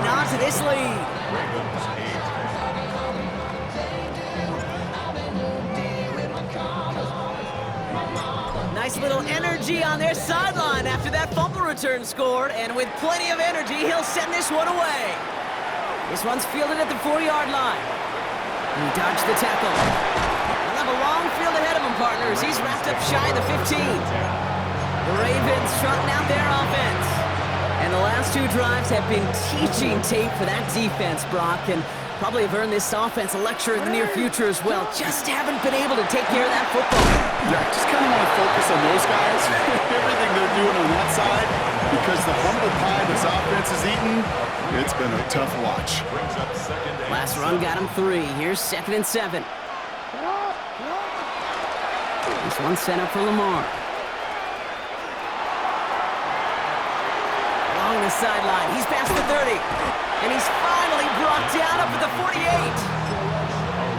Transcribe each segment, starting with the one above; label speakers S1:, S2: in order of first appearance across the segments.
S1: holding on to this lead. Nice little energy on their sideline after that fumble return scored, and with plenty of energy, he'll send this one away. This one's fielded at the 4-yard line. He dodged the tackle. He'll have a long field ahead of him, partners. He's wrapped up shy of the 15. The Ravens trotting out their offense. And the last 2 drives have been teaching tape for that defense, Brock, and probably have earned this offense a lecture in the near future as well. Just haven't been able to take care of that football.
S2: Yeah, just kind of want to focus on those guys, everything they're doing on that side, because the humble pie this offense is eating, it's been a tough watch.
S1: Last run got him 3. Here's 2nd and 7. This one's set up for Lamar. Along the sideline, he's past the 30. And he's finally brought down up at the 48.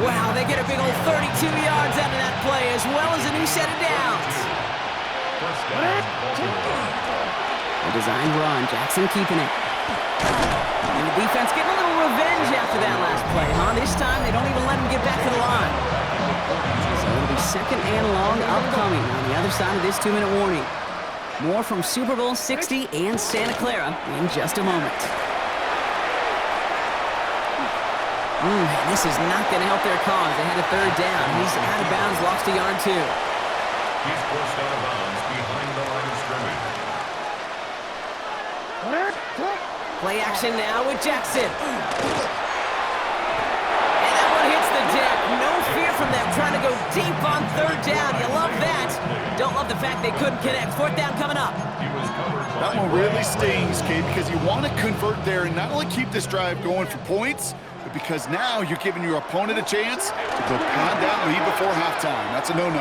S1: Wow, they get a big old 32 yards out of that play, as well as a new set of downs. A designed run, Jackson keeping it. And the defense getting a little revenge after that last play, huh? This time, they don't even let him get back to the line. So it'll be 2nd and long upcoming on the other side of this 2-minute warning. More from Super Bowl 60 and Santa Clara in just a moment. And this is not going to help their cause. They had a 3rd down. He's out of bounds, lost a yard too.
S3: He's forced out of bounds behind the line of scrimmage.
S1: Play action now with Jackson. And that one hits the deck. No fear from them trying to go deep on 3rd down. You love that. Don't love the fact they couldn't connect. 4th down coming up.
S2: That one really stings, Kate, because you want to convert there and not only keep this drive going for points, but because now you're giving your opponent a chance to go pound that lead before halftime. That's a no-no.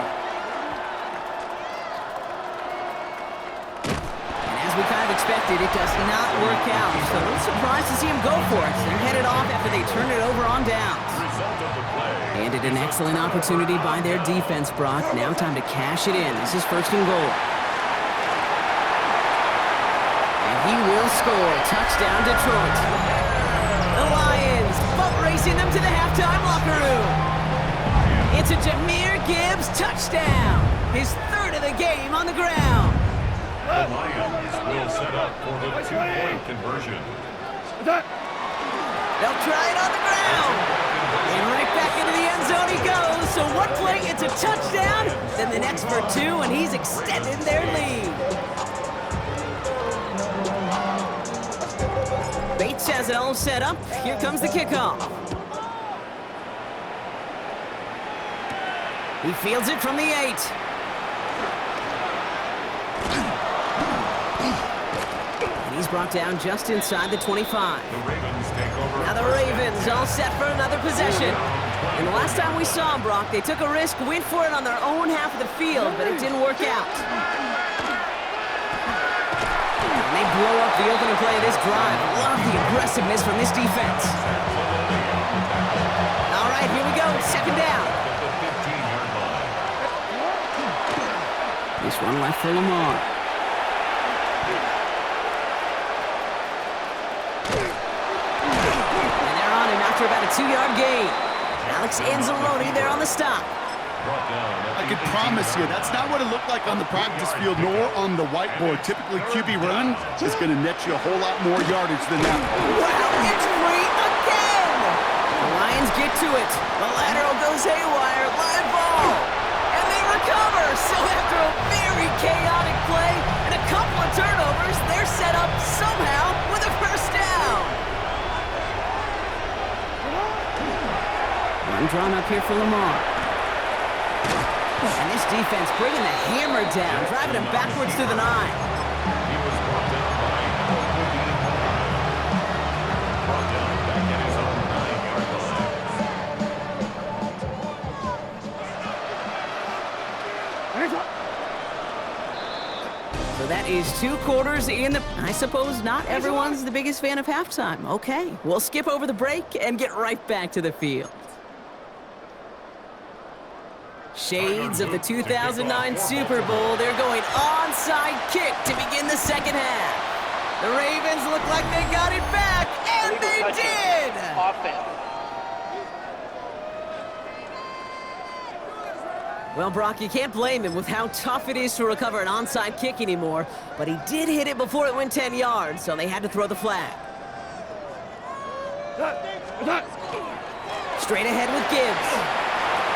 S1: And as we kind of expected, it does not work out. So a little surprised to see him go for it. They're headed off after they turn it over on downs. Handed an excellent opportunity by their defense, Brock. Now time to cash it in. This is 1st and goal. And he will score. Touchdown, Detroit. The Lions boat racing them to the halftime locker room. It's a Jahmyr Gibbs touchdown. His 3rd of the game on the ground.
S3: The Lions will set up for the 2-point conversion.
S1: They'll try it on the ground. And right back into the end zone he goes. So one play, it's a touchdown. Then the next for 2, and he's extended their lead. Bates has it all set up. Here comes the kickoff. He fields it from the 8. And he's brought down just inside the 25. Now the Ravens all set for another possession. And the last time we saw them, Brock, they took a risk, went for it on their own half of the field, but it didn't work out. And they blow up the opening play of this drive. Love the aggressiveness from this defense. All right, here we go, 2nd down. This one left for Lamar. And they're on him after about a 2-yard gain. Alex Anzalone there on the stop.
S2: I can promise you, that's not what it looked like on the practice field nor on the whiteboard. Typically, QB run is going to net you a whole lot more yardage than that.
S1: Wow, it's free again! The Lions get to it. The lateral goes haywire. Live ball. And they recover. So after a very chaotic play and a couple of turnovers, they're set up somehow with a 1st down. One drawn up here for Lamar. And this defense bringing the hammer down, driving him backwards through the 9.
S3: He was brought down by brought down back at his own 9-yard line.
S1: So that is 2 quarters in the... I suppose not everyone's the biggest fan of halftime. Okay, we'll skip over the break and get right back to the field. Shades of the 2009 Super Bowl. They're going onside kick to begin the 2nd half. The Ravens look like they got it back, and Well, Brock, you can't blame him with how tough it is to recover an onside kick anymore, but he did hit it before it went 10 yards, so they had to throw the flag. Straight ahead with Gibbs.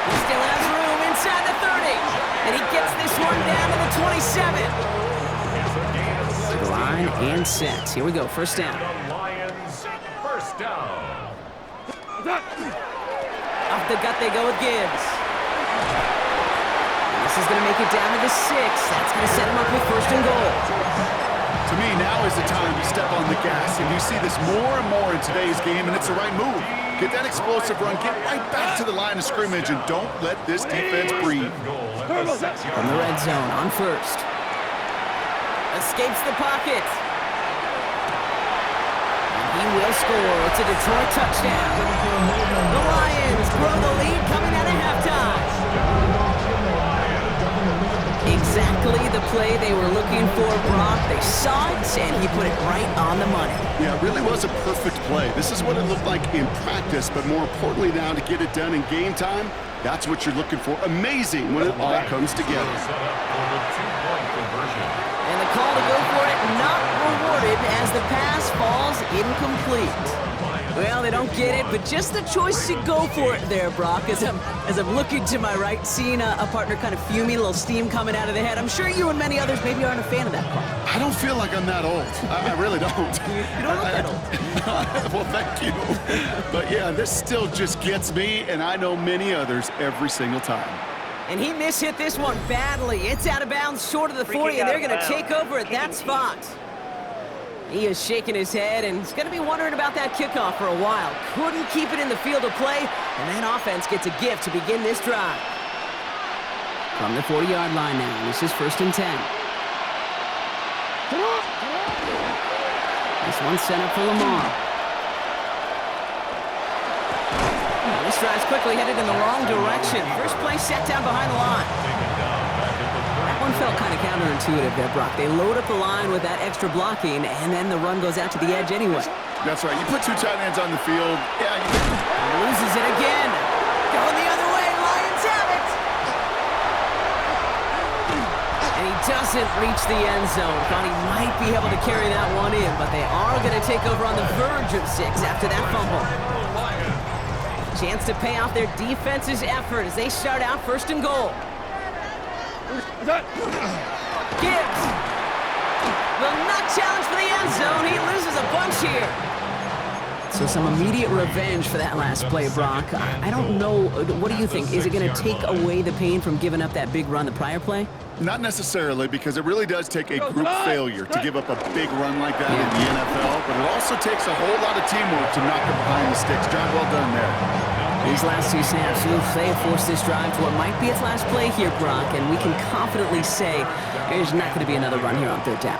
S1: He still has room inside the 30, and he gets this one down to the 27. To the line and set. Here we go, first down.
S3: The Lions, first down.
S1: Off the gut they go with Gibbs. This is going to make it down to the 6. That's going to set him up with first and goal.
S2: To me, now is the time to step on the gas, and you see this more and more in today's game, and it's the right move. Get that explosive run, get right back to the line of scrimmage, and don't let this defense breathe.
S1: From the red zone on first. Escapes the pocket. And he will score. It's a Detroit touchdown. The Lions grow the lead coming out of halftime. Exactly the play they were looking for, Brock. They saw it, and he put it right on the money.
S2: Yeah, it really was a perfect play. This is what it looked like in practice, but more importantly now to get it done in game time, that's what you're looking for. Amazing when it all comes together.
S1: And the call to go for it not rewarded as the pass falls incomplete. Well, they don't get it, but just the choice to go for it there, Brock, as I'm looking to my right, seeing a partner kind of fuming, a little steam coming out of the head. I'm sure you and many others maybe aren't a fan of that call.
S2: I don't feel like I'm that old. I really don't.
S1: You don't look that old.
S2: Well, thank you. But yeah, this still just gets me, and I know many others every single time.
S1: And he mishit this one badly. It's out of bounds short of the 40, and they're going to take over at that spot. He is shaking his head, and he's going to be wondering about that kickoff for a while. Couldn't keep it in the field of play, and that offense gets a gift to begin this drive. From the 40-yard line now, this is first and 10. This one's set up for Lamar. Well, this drive's quickly headed in the wrong direction. First play set down behind the line. That one felt kind of counterintuitive there, Brock. They load up the line with that extra blocking, and then the run goes out to the edge anyway.
S2: That's right. You put two tight ends on the field. Yeah,
S1: loses it again. Going the other way. Lions have it. And he doesn't reach the end zone. Thought he might be able to carry that one in, but they are going to take over on the verge of 6 after that fumble. Chance to pay off their defense's effort as they start out first and goal. Gibbs will not challenge for the end zone. He loses a bunch here. So some immediate revenge for that last play, Brock. I don't know. What do you think? Is it going to take away the pain from giving up that big run the prior play?
S2: Not necessarily, because it really does take a group failure to give up a big run like that in the NFL, but it also takes a whole lot of teamwork to knock it behind the sticks. Job well done there.
S1: These last two snaps, they have forced this drive to what might be its last play here, Brock, and we can confidently say there's not going to be another run here on third down.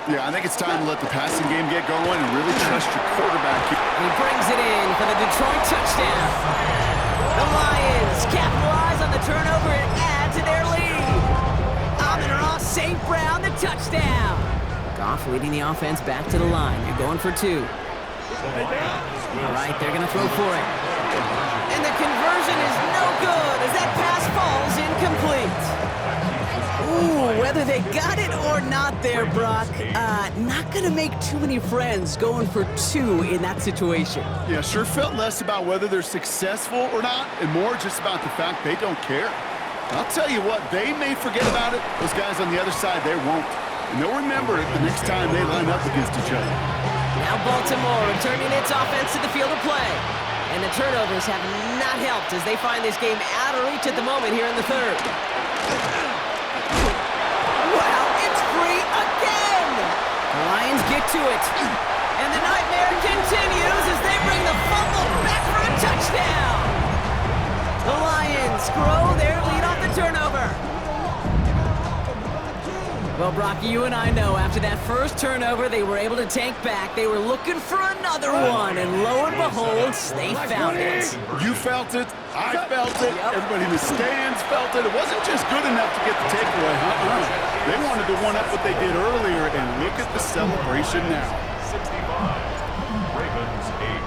S2: Yeah, I think it's time to let the passing game get going and really trust your quarterback.
S1: He brings it in for the Detroit touchdown. The Lions capitalize on the turnover and add to their lead. Amon-Ra St. Brown, the touchdown. Goff leading the offense back to the line. You're going for 2. All right, they're going to throw for it. And the conversion is no good as that pass falls incomplete. Ooh, whether they got it or not there, Brock, not going to make too many friends going for 2 in that situation.
S2: Yeah, sure felt less about whether they're successful or not and more just about the fact they don't care. I'll tell you what, they may forget about it. Those guys on the other side, they won't. And they'll remember it the next time they line up against each other.
S1: Now Baltimore returning its offense to the field of play. And the turnovers have not helped as they find this game out of reach at the moment here in the third. Wow, it's free again! The Lions get to it. And the nightmare continues as they bring the fumble back for a touchdown. The Lions grow their lead off the turnover. Well, Brock, you and I know after that first turnover, they were able to take back. They were looking for another one, and lo and behold, they found it.
S2: You felt it. I felt it. Yep. Everybody in the stands felt it. It wasn't just good enough to get the takeaway. They wanted to one-up what they did earlier, and look at the celebration now.
S3: 65, Ravens 8.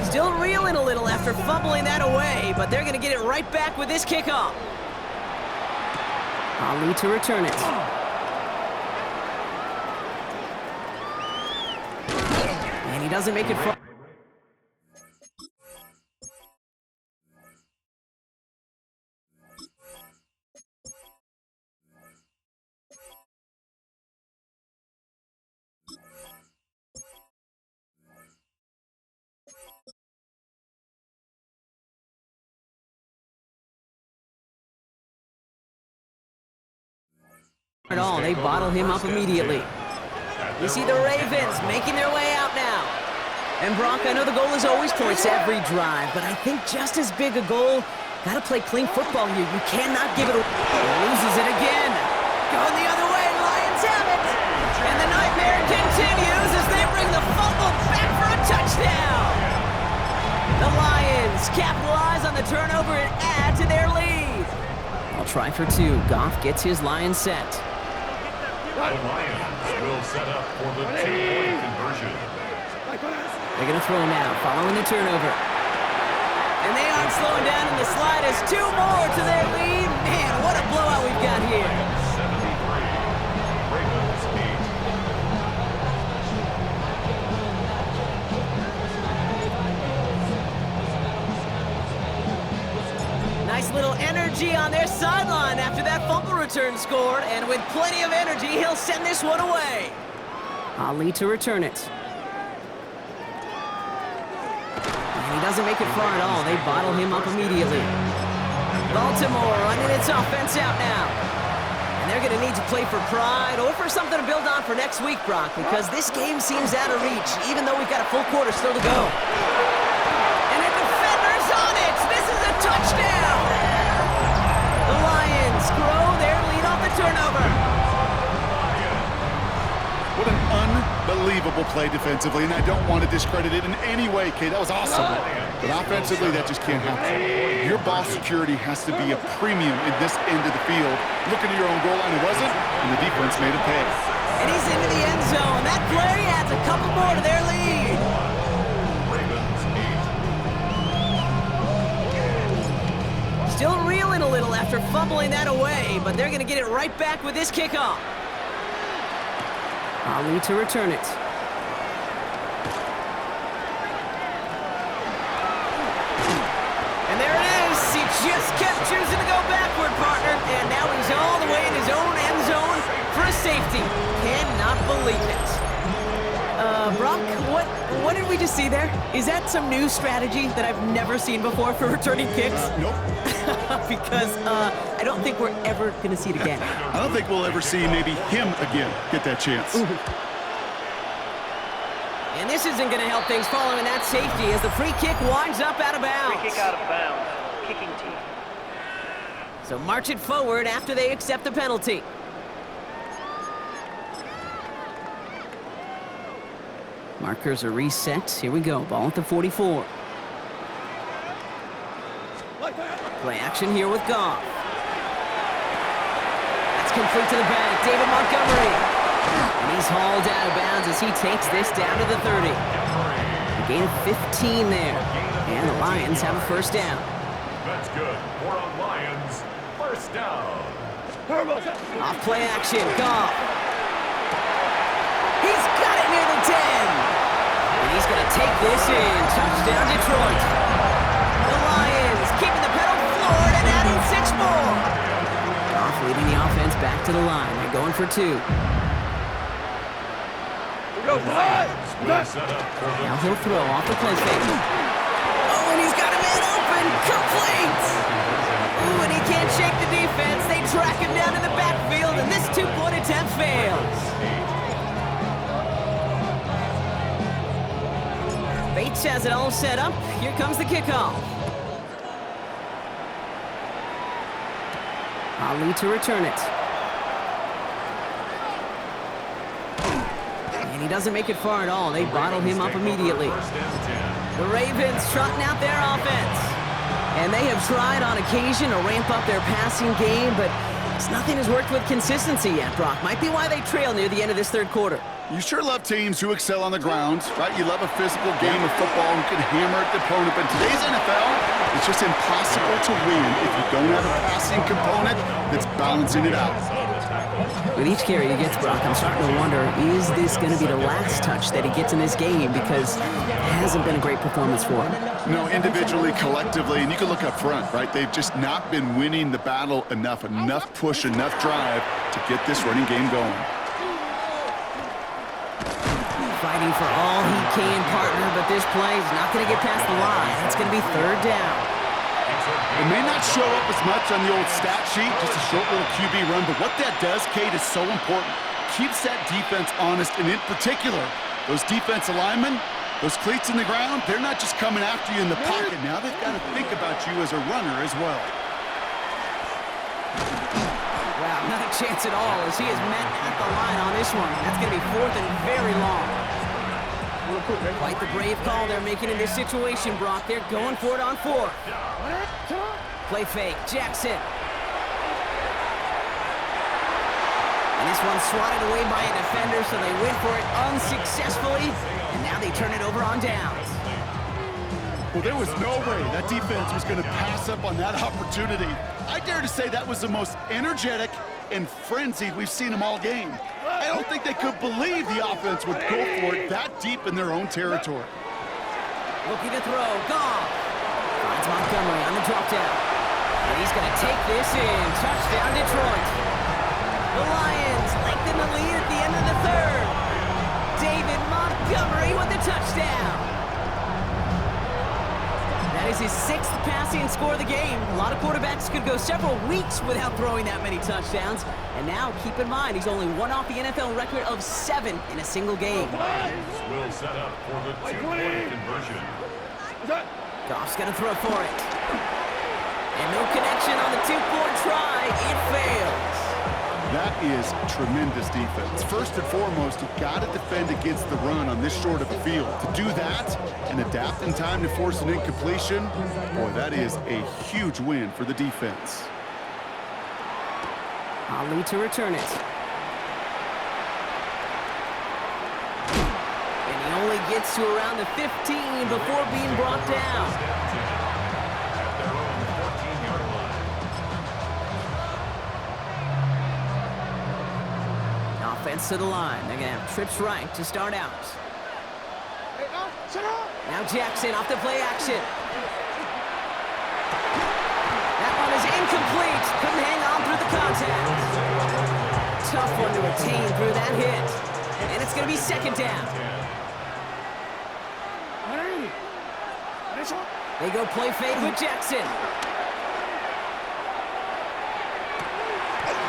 S1: Still reeling a little after fumbling that away, but they're going to get it right back with this kickoff. Ali to return it. And he doesn't make it far. At all, they bottle him up immediately. You see the Ravens making their way out now. And Brock, I know the goal is always points every drive, but I think just as big a goal, gotta play clean football here. You cannot give it away. Loses it again. Going the other way, Lions have it. And the nightmare continues as they bring the fumble back for a touchdown. The Lions capitalize on the turnover and add to their lead. I'll try for two. Goff gets his line set.
S3: The Lions will set up for the 2-point conversion.
S1: They're going to throw now, following the turnover. And they aren't slowing down in the slightest. 2 more to their lead. Man, what a blowout we've got here.
S3: 73. Ravens 8.
S1: Nice little energy on their sideline after that fumble return scored. And with plenty of energy, he'll send this one away. Ali to return it. And he doesn't make it far at all. They bottle him up immediately. Baltimore running its offense out now. And they're going to need to play for pride or for something to build on for next week, Brock, because this game seems out of reach, even though we've got a full quarter still to go. And a defender's on it. This is a touchdown. The Lions grow their lead off the turnover.
S2: What an unbelievable play defensively, and I don't want to discredit it in any way, Kay. That was awesome. But offensively, that just can't happen. Your ball security has to be a premium in this end of the field. Looking at your own goal line, it wasn't, and the defense made it pay.
S1: And he's into the end zone. That play adds a couple more to their lead.
S3: Ravens 8.
S1: Still reeling a little after fumbling that away, but they're going to get it right back with this kickoff. Ali to return it. And there it is. He just kept choosing to go backward, partner. And now he's all the way in his own end zone for a safety. Cannot believe it. Brock, what did we just see there? Is that some new strategy that I've never seen before for returning kicks?
S2: Nope.
S1: Because I don't think we're ever going to see it again.
S2: I don't think we'll ever see maybe him again get that chance.
S1: Ooh. And this isn't going to help things following that safety as the free kick winds up out of bounds.
S4: Free kick out of bounds. Kicking team.
S1: So march it forward after they accept the penalty. Markers are reset. Here we go. Ball at the 44. Play action here with Goff. That's complete to the back. David Montgomery. And he's hauled out of bounds as he takes this down to the 30. A gain of 15 there. And the Lions have a first down.
S3: That's good. More on Lions. First down.
S1: Off play action. Goff. He's got it near the 10. And he's going to take this in. Touchdown, Detroit. The Lions keeping the pedal floored and adding 6 more. Goff leading the offense back to the line. They're going for 2.
S3: Will set up for the
S1: Now he'll throw off the play fake. Oh, and he's got a man open. Complete. Ooh, and he can't shake the defense. They track him down in the backfield, and this 2-point attempt fails. Bates has it all set up. Here comes the kickoff. Ali to return it. And he doesn't make it far at all. They bottle him up immediately. The Ravens trotting out their offense. And they have tried on occasion to ramp up their passing game, but Just nothing has worked with consistency yet, Brock. Might be why they trail near the end of this third quarter.
S2: You sure love teams who excel on the ground, right? You love a physical game of football who can hammer at the opponent. But in today's NFL, it's just impossible to win if you don't have a passing component that's balancing it out.
S1: With each carry he gets, Brock, I'm starting to wonder, is this going to be the last touch that he gets in this game? Because it hasn't been a great performance for him.
S2: No, individually, collectively, and you can look up front, right? They've just not been winning the battle enough push, enough drive to get this running game going.
S1: Fighting for all he can, partner, but this play is not going to get past the line. It's going to be third down.
S2: It may not show up as much on the old stat sheet, just a short little QB run, but what that does, Kate, is so important. Keeps that defense honest, and in particular, those defense linemen, those cleats in the ground, they're not just coming after you in the pocket. Now they've got to think about you as a runner as well.
S1: Wow, not a chance at all as he is met at the line on this one. That's going to be fourth and very long. Quite the brave call they're making in this situation, Brock. They're going for it on fourth. Play fake, Jackson. And this one's swatted away by a defender, so they went for it unsuccessfully, and now they turn it over on downs.
S2: Well, there was no way that defense was going to pass up on that opportunity. I dare to say that was the most energetic and frenzied we've seen them all game. I don't think they could believe the offense would go for it that deep in their own territory.
S1: Looking to throw, Goff. Finds Montgomery on the drop down. And he's going to take this in. Touchdown, Detroit. The Lions lengthen the lead at the end of the third. David Montgomery with the touchdown. That is his sixth passing score of the game. A lot of quarterbacks could go several weeks without throwing that many touchdowns. And now, keep in mind, he's only one off the NFL record of 7 in a single game.
S3: Will set up for the two-point conversion.
S1: Goff's going to throw for it. And no connection on the two-point try. It fails.
S2: That is tremendous defense. First and foremost, you've got to defend against the run on this short of a field. To do that and adapt in time to force an incompletion, boy, that is a huge win for the defense.
S1: Ali to return it. And he only gets to around the 15 before being brought down.
S3: At their own 14-yard line.
S1: Offense to the line. They're going to have trips right to start out. Now Jackson off the play action. That one is incomplete. Couldn't hang on through the contact. Tough one to attain through that hit. And it's going to be second down. They go play fake with Jackson.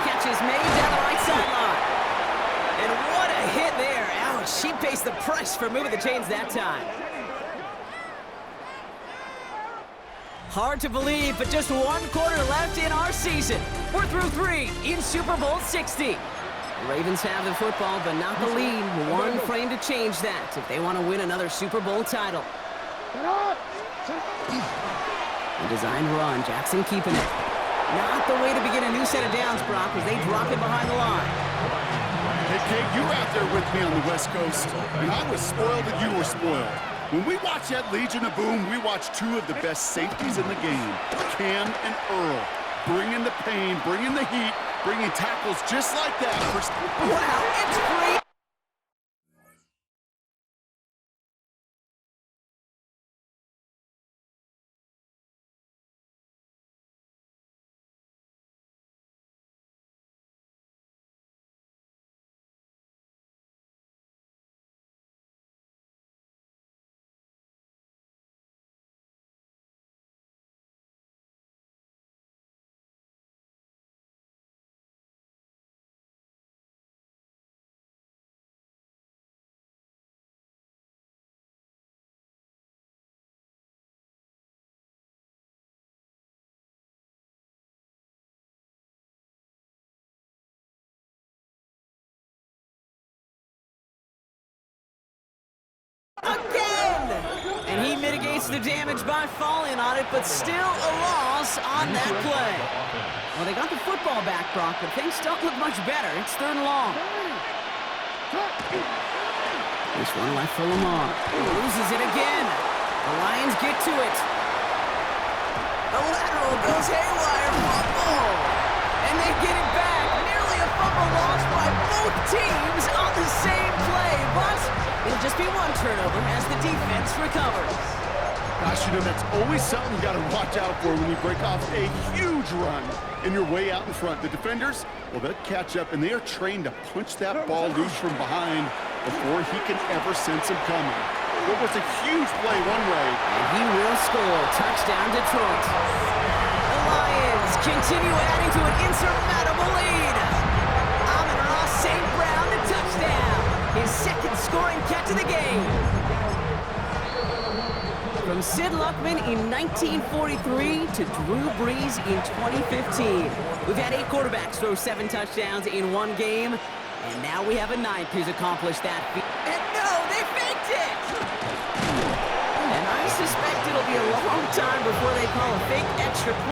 S1: Catch is made down the right sideline. And what a hit there. Ouch, she pays the price for moving the chains that time. Hard to believe, but just one quarter left in our season. We're through 3 in Super Bowl 60. The Ravens have the football, but not the lead. One frame to change that if they want to win another Super Bowl title. The designed run, Jackson keeping it. Not the way to begin a new set of downs, Brock, as they drop it behind the line.
S2: Hey, Kate, you were out there with me on the West Coast, and I was spoiled and you were spoiled. When we watch that Legion of Boom, we watch 2 of the best safeties in the game, Cam and Earl, bringing the pain, bringing the heat, bringing tackles just like that.
S1: Wow, it's free. Again! And he mitigates the damage by falling on it, but still a loss on that play. Well, they got the football back, Brock, but things don't look much better. It's 3rd and long. This one left for Lamar. He loses it again. The Lions get to it. The lateral goes haywire. Fumble! And they get it back. Nearly a fumble lost by both teams on the same play. But it'll just be one turnover as the defense recovers.
S2: Gosh, you know, that's always something you got to watch out for when you break off a huge run and you're way out in front. The defenders, well, they'll catch up, and they are trained to punch that ball loose from behind before he can ever sense him coming. It was a huge play one way.
S1: And he will score. Touchdown, Detroit. The Lions continue adding to an insurmountable lead. Amon-Ra St. Brown, the touchdown. His 2nd scoring catch of the game. From Sid Luckman in 1943 to Drew Brees in 2015. We've had 8 quarterbacks throw 7 touchdowns in one game, and now we have a 9th who's accomplished that feat. And no, they faked it! And I suspect it'll be a long time before they call a fake extra point.